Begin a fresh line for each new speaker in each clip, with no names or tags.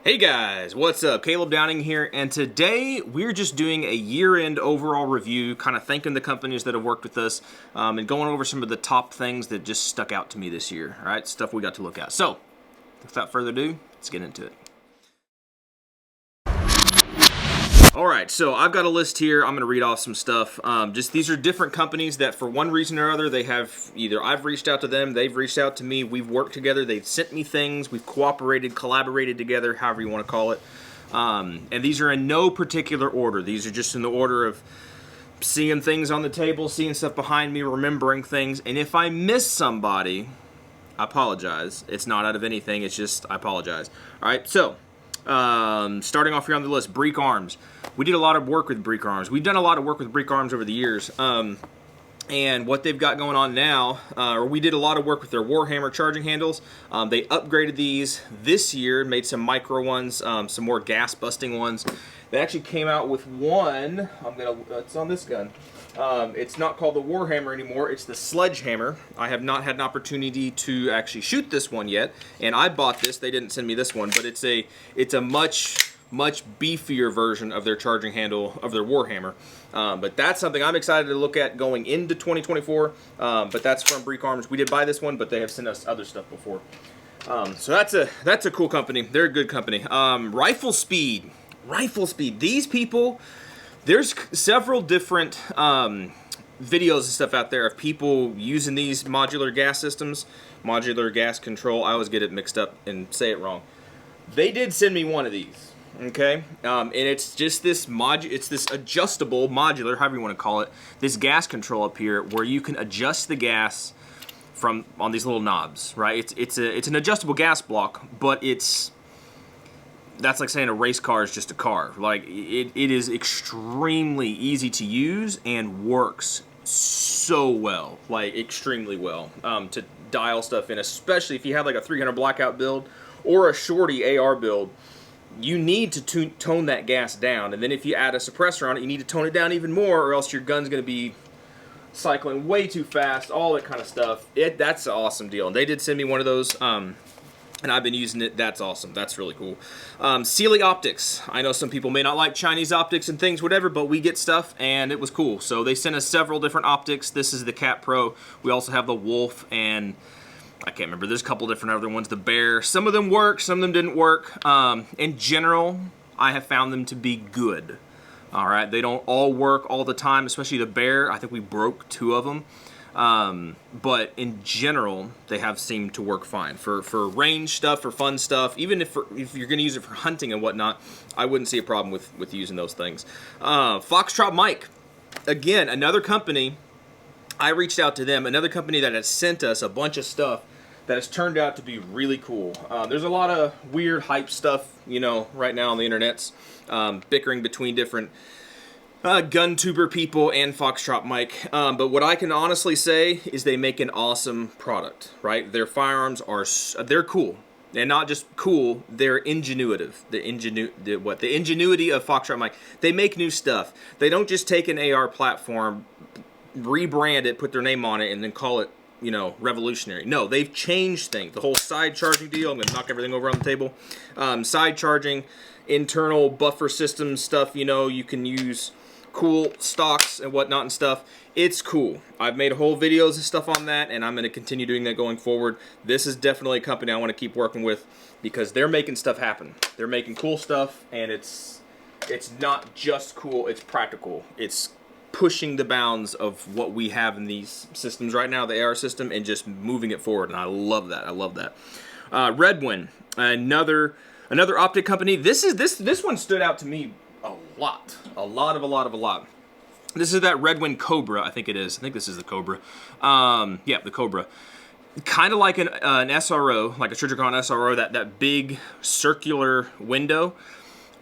Hey guys, what's up? Caleb Downing here, and today we're just doing a year-end overall review, kind of thanking the companies that have worked with us, and going over some of the top things that just stuck out to me this year, all right? Stuff we got to look at. So, without further ado, let's get into it. All right, so I've got a list here. I'm going to read off some stuff. Just these are different companies that for one reason or other, they have either I've reached out to them, they've reached out to me, we've worked together, they've sent me things, we've cooperated, collaborated together, however you want to call it. And these are in no particular order. These are just in the order of seeing things on the table, seeing stuff behind me, remembering things. And if I miss somebody, I apologize. It's not out of anything. It's just I apologize. All right, so starting off here on the list, Break Arms. We did a lot of work with Break Arms. We've done a lot of work with Break Arms over the years. And what they've got going on now, or we did a lot of work with their Warhammer charging handles. They upgraded these this year, made some micro ones, some more gas busting ones. They actually came out with one. It's on this gun. It's not called the Warhammer anymore. It's the Sledgehammer. I have not had an opportunity to actually shoot this one yet, and I bought this. They didn't send me this one, but it's a much beefier version of their charging handle of their Warhammer. But that's something I'm excited to look at going into 2024. But that's from Break Arms. We did buy this one, but they have sent us other stuff before. So that's a cool company. They're a good company. Rifle Speed. These people. There's several different videos and stuff out there of people using these modular gas systems, modular gas control. I always get it mixed up and say it wrong. They did send me one of these, okay? And it's just this it's this adjustable modular, however you want to call it, this gas control up here where you can adjust the gas from on these little knobs, right? It's an adjustable gas block, but that's like saying a race car is just a car. Like, it is extremely easy to use and works so well, like extremely well, to dial stuff in, especially if you have like a 300 blackout build or a shorty AR build. You need to tone that gas down, and then if you add a suppressor on it, you need to tone it down even more, or else your gun's going to be cycling way too fast, all that kind of stuff. That's an awesome deal, and they did send me one of those. And I've been using it. That's awesome. That's really cool. Sealy Optics. I know some people may not like Chinese optics and things, whatever, but we get stuff, and it was cool. So they sent us several different optics. This is the Cat Pro. We also have the Wolf, and I can't remember. There's a couple different other ones. The Bear. Some of them work. Some of them didn't work. In general, I have found them to be good. All right. They don't all work all the time, especially the Bear. I think we broke 2 of them. But in general, they have seemed to work fine for range stuff, for fun stuff. Even if you're going to use it for hunting and whatnot, I wouldn't see a problem with using those things. Foxtrot Mic, again, another company. I reached out to them, another company that has sent us a bunch of stuff that has turned out to be really cool. There's a lot of weird hype stuff, right now on the internets, bickering between different gun tuber people and Foxtrot Mic, but what I can honestly say is they make an awesome product, right? Their firearms they're cool, and not just cool, they're ingenuitive. The ingenuity of Foxtrot Mic. They make new stuff. They don't just take an AR platform, rebrand it, put their name on it, and then call it, revolutionary. No, they've changed things. The whole side charging deal. I'm gonna knock everything over on the table. Side charging, internal buffer system stuff. You can use cool stocks and whatnot and stuff. It's cool. I've made whole videos and stuff on that, and I'm going to continue doing that going forward. This is definitely a company I want to keep working with because they're making stuff happen. They're making cool stuff, and it's not just cool, it's practical. It's pushing the bounds of what we have in these systems right now, the AR system, and just moving it forward, and I love that. I love that. Redwin, another optic company. This one stood out to me a lot. This is that Redwin Cobra, I think it is. I think this is the Cobra. Yeah, the Cobra. Kind of like an SRO, like a Trijicon SRO, that big circular window.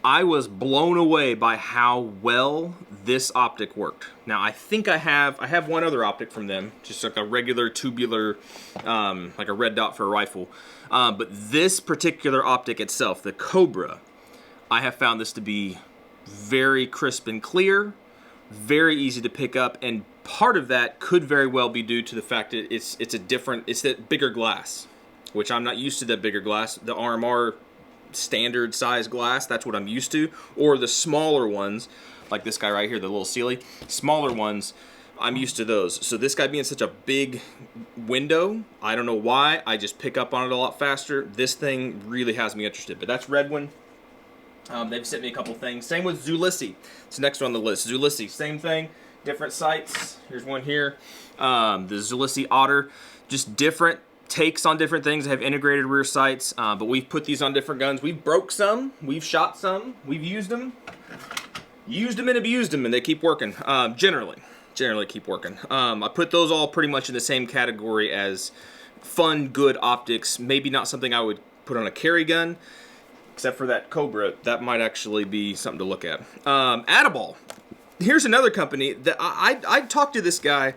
I was blown away by how well this optic worked. Now, I think I have one other optic from them, just like a regular tubular, like a red dot for a rifle. But this particular optic itself, the Cobra, I have found this to be very crisp and clear, very easy to pick up, and part of that could very well be due to the fact that it's that bigger glass, which I'm not used to that bigger glass. The RMR standard size glass. That's what I'm used to. Or the smaller ones, like this guy right here, the little Sealy. Smaller ones, I'm used to those. So this guy being such a big window, I don't know why. I just pick up on it a lot faster. This thing really has me interested. But that's Redwin. They've sent me a couple things. Same with Zulisi. It's next one on the list. Zulisi, same thing. Different sights. Here's one here. The Zulisi Otter. Just different takes on different things. They have integrated rear sights. But we've put these on different guns. We've broke some. We've shot some. We've used them. Used them and abused them. And they keep working. Generally keep working. I put those all pretty much in the same category as fun, good optics. Maybe not something I would put on a carry gun, except for that Cobra. That might actually be something to look at. Adaball. Here's another company that I talked to this guy.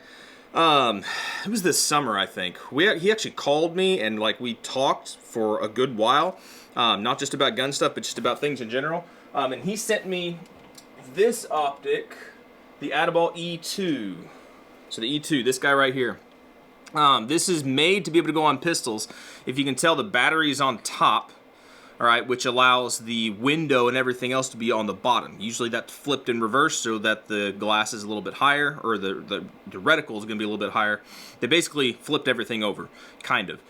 It was this summer, I think. He actually called me and like we talked for a good while. Not just about gun stuff, but just about things in general. And he sent me this optic. The Adaball E2. So the E2, this guy right here. This is made to be able to go on pistols. If you can tell, the battery's on top, all right, which allows the window and everything else to be on the bottom. Usually that's flipped in reverse so that the glass is a little bit higher, or the reticle is going to be a little bit higher. They basically flipped everything over, kind of.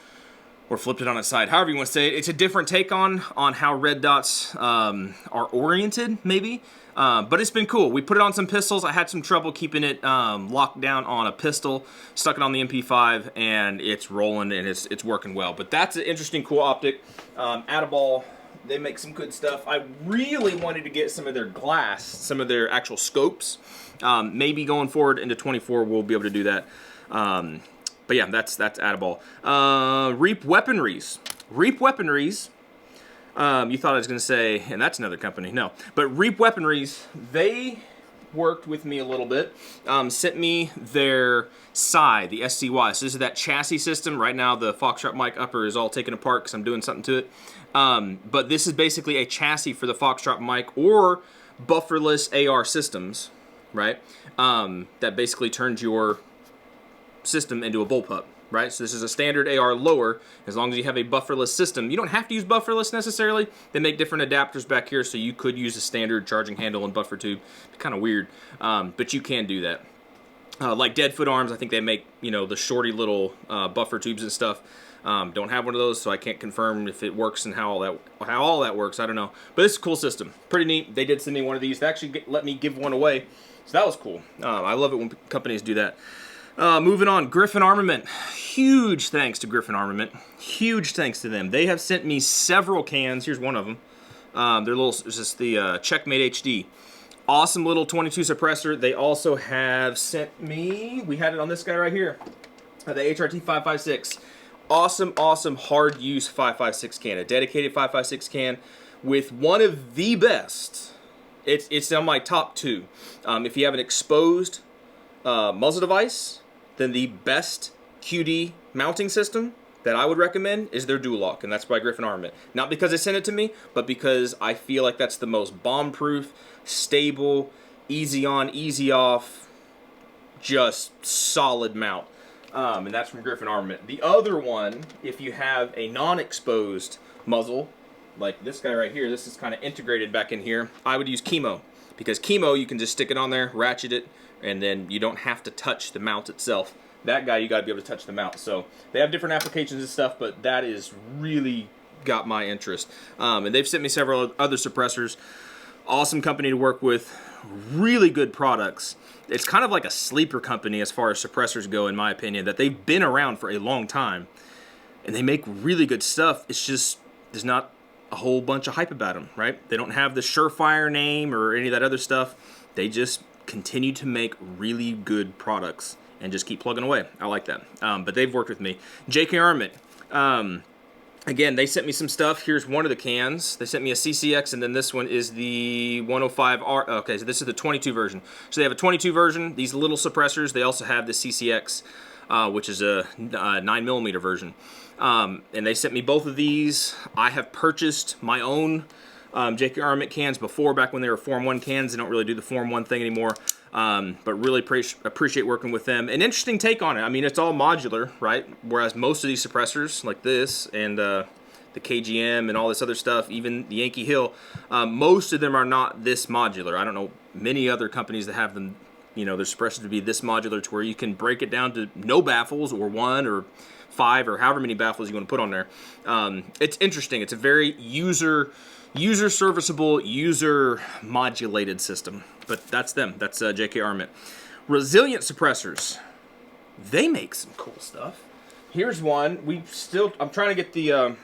Or flipped it on its side, however you want to say it. It's a different take on how red dots are oriented, maybe. But it's been cool. We put it on some pistols. I had some trouble keeping it locked down on a pistol. Stuck it on the MP5, and it's rolling, and it's working well. But that's an interesting, cool optic. Adaball, they make some good stuff. I really wanted to get some of their glass, some of their actual scopes. Maybe going forward into 24, we'll be able to do that. But yeah, that's Adaball. Reap Weaponries. Reap Weaponries. You thought I was going to say, and that's another company. No. But Reap Weaponries, they worked with me a little bit. Sent me their SCI, the SCY. So this is that chassis system. Right now, the Foxtrot mic upper is all taken apart because I'm doing something to it. But this is basically a chassis for the Foxtrot mic or bufferless AR systems, right? That basically turns your system into a bullpup, right? So this is a standard AR lower. As long as you have a bufferless system, you don't have to use bufferless necessarily. They make different adapters back here, so you could use a standard charging handle and buffer tube. Kind of weird, but you can do that. Like Deadfoot Arms, I think they make, you know, the shorty little buffer tubes and stuff. Don't have one of those, so I can't confirm if it works and how all that works. I don't know, but it's a cool system, pretty neat. They did send me one of these. They actually let me give one away, so that was cool. I love it when companies do that. Moving on, Griffin Armament. Huge thanks to Griffin Armament. Huge thanks to them. They have sent me several cans. Here's one of them. It's just the Checkmate HD. Awesome little 22 suppressor. They also have sent me, we had it on this guy right here, the HRT 556. Awesome, awesome hard use 556 can. A dedicated 556 can with one of the best. It's on my top two. If you have an exposed muzzle device, then the best QD mounting system that I would recommend is their Dual Lock, and that's by Griffin Armament. Not because they sent it to me, but because I feel like that's the most bomb-proof, stable, easy on, easy off, just solid mount. And that's from Griffin Armament. The other one, if you have a non-exposed muzzle, like this guy right here, this is kind of integrated back in here, I would use Chemo. Because Chemo, you can just stick it on there, ratchet it, and then you don't have to touch the mount itself. That guy, you got to be able to touch the mount. So they have different applications and stuff, but that is really got my interest. And they've sent me several other suppressors. Awesome company to work with. Really good products. It's kind of like a sleeper company as far as suppressors go, in my opinion, that they've been around for a long time. And they make really good stuff. It's just, there's not a whole bunch of hype about them, right? They don't have the Surefire name or any of that other stuff. They just continue to make really good products and just keep plugging away. I like that. But they've worked with me. JK Armament. Again, they sent me some stuff. Here's one of the cans. They sent me a CCX, and then this one is the 105R. Okay, so this is the 22 version. So they have a 22 version, these little suppressors. They also have the CCX, which is a 9mm version. And they sent me both of these. I have purchased my own JK Armament cans before, back when they were Form 1 cans. They don't really do the Form 1 thing anymore. But really appreciate working with them. An interesting take on it. I mean, it's all modular, right? Whereas most of these suppressors, like this and the the KGM and all this other stuff, even the Yankee Hill, most of them are not this modular. I don't know many other companies that have them, you know, their suppressors to be this modular to where you can break it down to no baffles or 1 or 5 or however many baffles you want to put on there. It's interesting. It's a very user serviceable, user modulated system. But that's them. That's JK Armament. Resilient suppressors. They make some cool stuff. Here's one. I'm trying to get the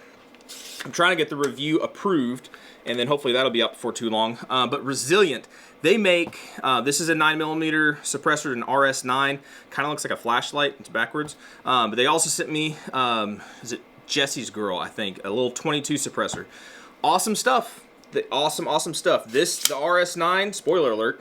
review approved, and then hopefully that'll be up before too long. But Resilient, they make this is a 9mm suppressor, an RS9. Kind of looks like a flashlight. It's backwards. But they also sent me is it Jesse's Girl, I think, a little 22 suppressor. Awesome stuff. Awesome stuff. The RS9, spoiler alert,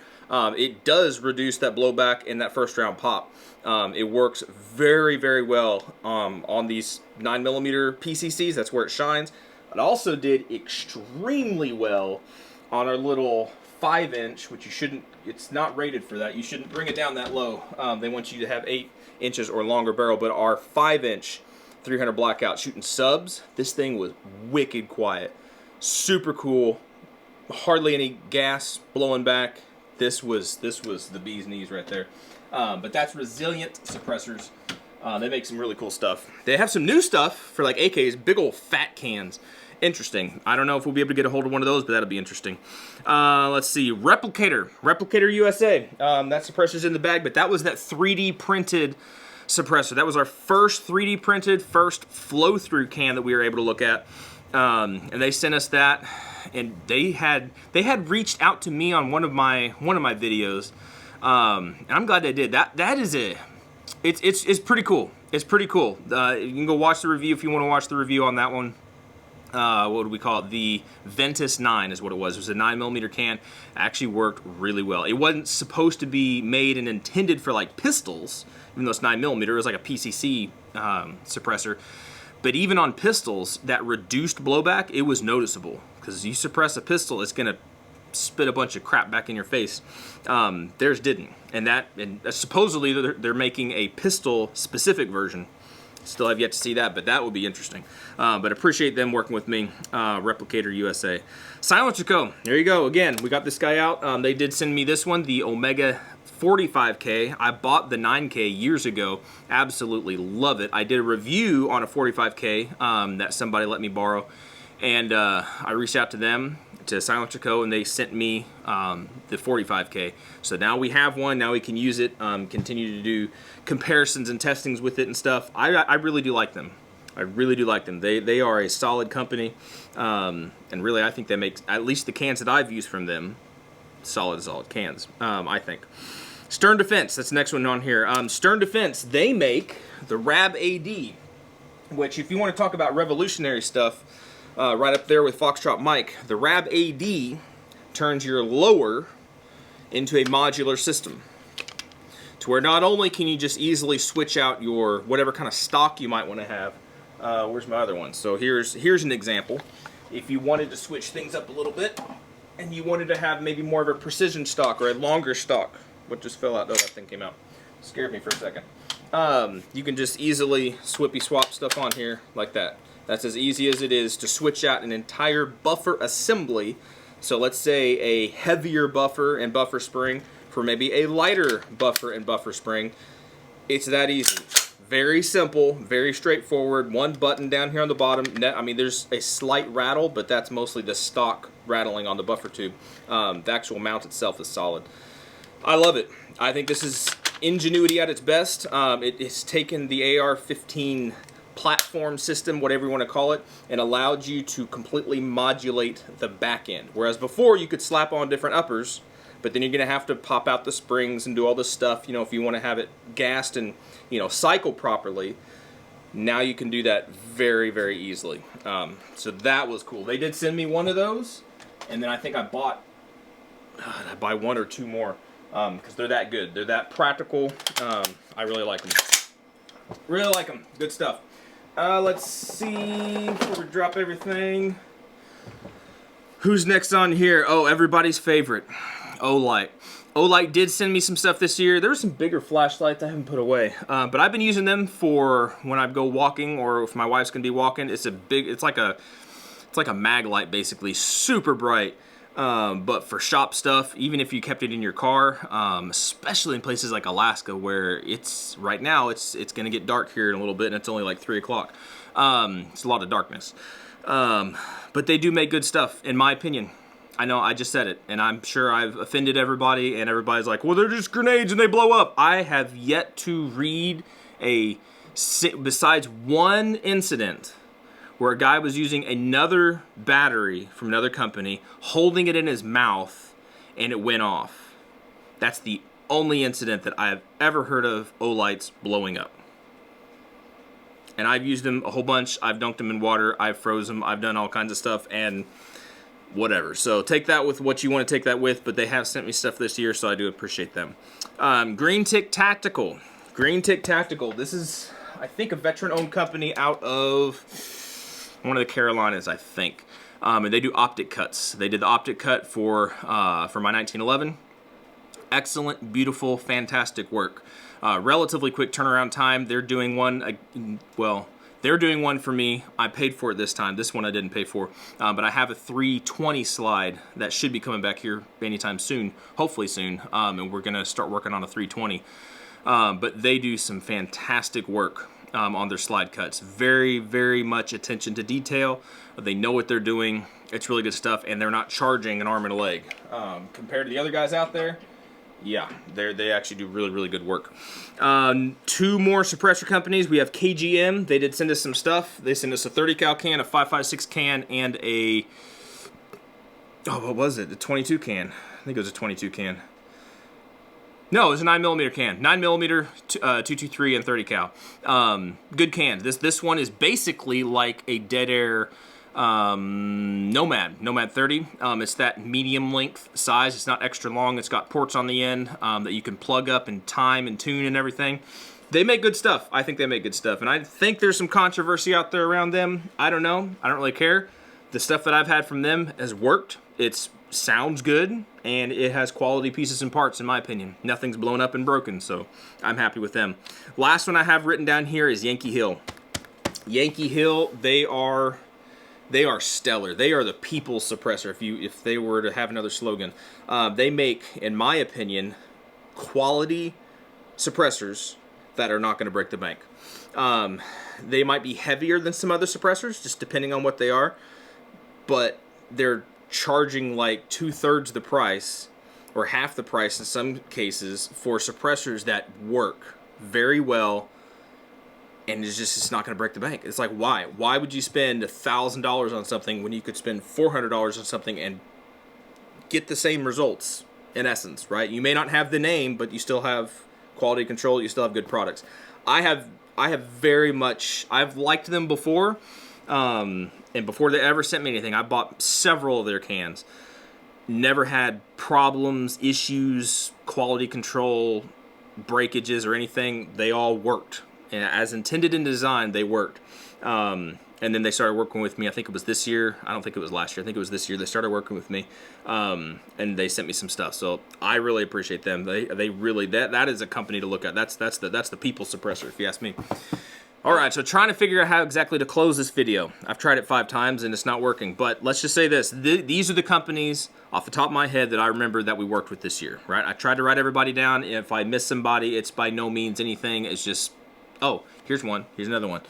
it does reduce that blowback in that first round pop. It works very, very well on these 9mm PCCs. That's where it shines. It also did extremely well on our little 5-inch, which you shouldn't, it's not rated for that. You shouldn't bring it down that low. They want you to have 8 inches or longer barrel, but our 5-inch 300 blackout shooting subs, this thing was wicked quiet. Super cool. Hardly any gas blowing back. This was the bee's knees right there. But that's Resilient suppressors. They make some really cool stuff. They have some new stuff for like AKs, big old fat cans. Interesting. I don't know if we'll be able to get a hold of one of those, but that'll be interesting. Let's see. Replicator USA. That suppressor's in the bag, but that was that 3D printed suppressor. That was our first 3D printed, first flow-through can that we were able to look at. And they sent us that, and they had reached out to me on one of my videos. And I'm glad they did. That is it's pretty cool. It's pretty cool. You can go watch the review if you want to watch the review on that one. What do we call it? The Ventus 9 is what it was. It was a 9mm can. Actually worked really well. It wasn't supposed to be made and intended for like pistols, even though it's 9mm. It was like a PCC suppressor. But even on pistols, that reduced blowback, it was noticeable. Because you suppress a pistol, it's going to spit a bunch of crap back in your face. Theirs didn't. And supposedly they're making a pistol-specific version. Still have yet to see that, but that would be interesting. But appreciate them working with me. Replicator USA. Silencer Co. There you go. Again, we got this guy out. They did send me this one, the Omega 45K. I bought the 9K years ago. Absolutely love it. I did a review on a 45K that somebody let me borrow. And I reached out to them, to Silencer Co., and they sent me the 45K. So now we have one. Now we can use it, continue to do comparisons and testings with it and stuff. I really do like them. I really do like them. They are a solid company. And really, I think they make, at least the cans that I've used from them, solid cans, I think. Stern Defense, that's the next one on here. Stern Defense, they make the RAB AD, which if you want to talk about revolutionary stuff, right up there with Foxtrot Mike, the RAB AD turns your lower into a modular system. To where not only can you just easily switch out your whatever kind of stock you might want to have. Where's my other one? So here's an example. If you wanted to switch things up a little bit, and you wanted to have maybe more of a precision stock or a longer stock. What just fell out? Oh, that thing came out. Scared me for a second. You can just easily swippy swap stuff on here like that. That's as easy as it is to switch out an entire buffer assembly. So let's say a heavier buffer and buffer spring for maybe a lighter buffer and buffer spring. It's that easy. Very simple, very straightforward. One button down here on the bottom. I mean, there's a slight rattle, but that's mostly the stock rattling on the buffer tube. The actual mount itself is solid. I love it. I think this is ingenuity at its best. It has taken the AR-15 platform system, whatever you want to call it, and allowed you to completely modulate the back end. Whereas before you could slap on different uppers, but then you're going to have to pop out the springs and do all this stuff, you know, if you want to have it gassed and, you know, cycle properly. Now you can do that very, very easily. So that was cool. They did send me one of those, and then I think I buy 1 or 2 more because they're that good. They're that practical. I really like them. Really like them. Good stuff. Let's see, before we drop everything. Who's next on here? Oh, everybody's favorite. Olight. Olight did send me some stuff this year. There were some bigger flashlights I haven't put away, but I've been using them for when I go walking or if my wife's gonna be walking. It's like a mag light basically, super bright. But for shop stuff, even if you kept it in your car, especially in places like Alaska where right now it's gonna get dark here in a little bit and it's only like 3 o'clock. It's a lot of darkness. But they do make good stuff, in my opinion. I know I just said it, and I'm sure I've offended everybody, and everybody's like, well, they're just grenades and they blow up. I have yet to read besides one incident where a guy was using another battery from another company, holding it in his mouth, and it went off. That's the only incident that I've ever heard of Olights blowing up. And I've used them a whole bunch. I've dunked them in water. I've froze them. I've done all kinds of stuff, and whatever. So take that with what you want to take that with, but they have sent me stuff this year, so I do appreciate them. Green Tick Tactical. Green Tick Tactical. This is, I think, a veteran-owned company out of one of the Carolinas, I think. And they do optic cuts. They did the optic cut for my 1911. Excellent, beautiful, fantastic work. Relatively quick turnaround time. They're doing one, they're doing one for me. I paid for it this time. This one I didn't pay for. But I have a 320 slide that should be coming back here anytime soon, hopefully soon. And we're going to start working on a 320. But they do some fantastic work on their slide cuts. Very, very much attention to detail. They know what they're doing. It's really good stuff. And they're not charging an arm and a leg. Compared to the other guys out there, yeah, they actually do really, really good work. Two more suppressor companies. We have KGM. They did send us some stuff. They sent us a 30 cal can, a 5.56 can, and a, what was it? A 22 can. I think it was a 22 can. No, it was a 9mm can. 9mm, 223, and 30 cal. Good can. This one is basically like a dead air Nomad 30. It's that medium length size. It's not extra long. It's got ports on the end that you can plug up and time and tune and everything. They make good stuff. I think they make good stuff, and I think there's some controversy out there around them. I don't know. I don't really care. The stuff that I've had from them has worked. It sounds good, and it has quality pieces and parts, in my opinion. Nothing's blown up and broken, so I'm happy with them. Last one I have written down here is Yankee Hill. Yankee Hill, they are stellar. They are the people's suppressor, if they were to have another slogan. They make, in my opinion, quality suppressors that are not going to break the bank. They might be heavier than some other suppressors, just depending on what they are, but they're charging like 2/3 the price, or half the price in some cases, for suppressors that work very well. And it's not going to break the bank. It's like, why? Why would you spend $1,000 on something when you could spend $400 on something and get the same results, in essence, right? You may not have the name, but you still have quality control. You still have good products. I've liked them before, and before they ever sent me anything, I bought several of their cans. Never had problems, issues, quality control, breakages, or anything. They all worked. And as intended in design, they worked. And then they started working with me. I think it was this year. I don't think it was last year. I think it was this year. They started working with me, and they sent me some stuff. So I really appreciate them. They really, that is a company to look at. That's the people suppressor, if you ask me. All right, so trying to figure out how exactly to close this video. I've tried it 5 times and it's not working. But let's just say this: these are the companies off the top of my head that I remember that we worked with this year. Right? I tried to write everybody down. If I miss somebody, it's by no means anything. It's just, oh, here's one. Here's another one.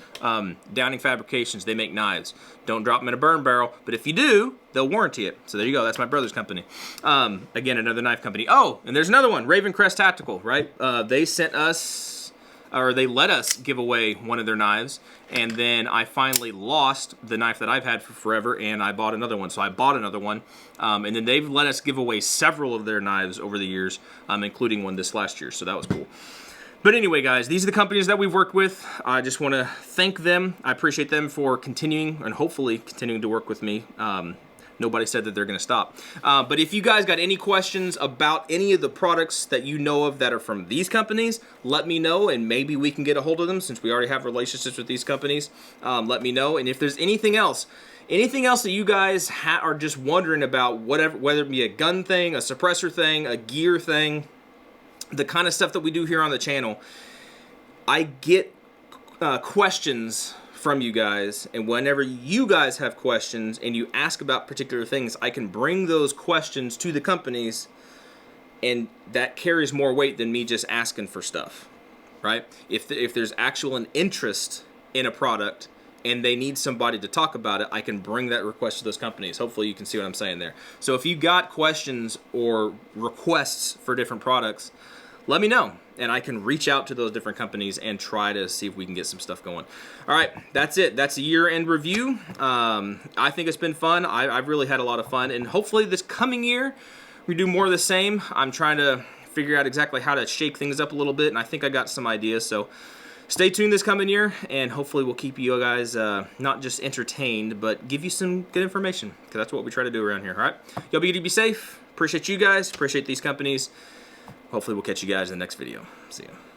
Downing Fabrications. They make knives. Don't drop them in a burn barrel, but if you do, they'll warranty it. So there you go. That's my brother's company. Again, another knife company. Oh, and there's another one. Ravencrest Tactical, right? They sent us, or they let us give away one of their knives, and then I finally lost the knife that I've had for forever, and I bought another one. So I bought another one, and then they've let us give away several of their knives over the years, including one this last year. So that was cool. But anyway, guys, these are the companies that we've worked with. I just want to thank them. I appreciate them for continuing and hopefully continuing to work with me. Nobody said that they're going to stop. But if you guys got any questions about any of the products that you know of that are from these companies, let me know, and maybe we can get a hold of them since we already have relationships with these companies. Let me know. And if there's anything else that you guys are just wondering about, whether it be a gun thing, a suppressor thing, a gear thing, the kind of stuff that we do here on the channel, I get questions from you guys, and whenever you guys have questions and you ask about particular things, I can bring those questions to the companies, and that carries more weight than me just asking for stuff, right? If there's actual an interest in a product and they need somebody to talk about it, I can bring that request to those companies. Hopefully you can see what I'm saying there. So if you got questions or requests for different products, let me know, and I can reach out to those different companies and try to see if we can get some stuff going. All right, that's it. That's a year-end review. I think it's been fun. I've really had a lot of fun, and hopefully this coming year we do more of the same. I'm trying to figure out exactly how to shake things up a little bit, and I think I got some ideas. So stay tuned this coming year, and hopefully we'll keep you guys not just entertained, but give you some good information, because that's what we try to do around here. All right, y'all be safe. Appreciate you guys. Appreciate these companies. Hopefully we'll catch you guys in the next video. See ya.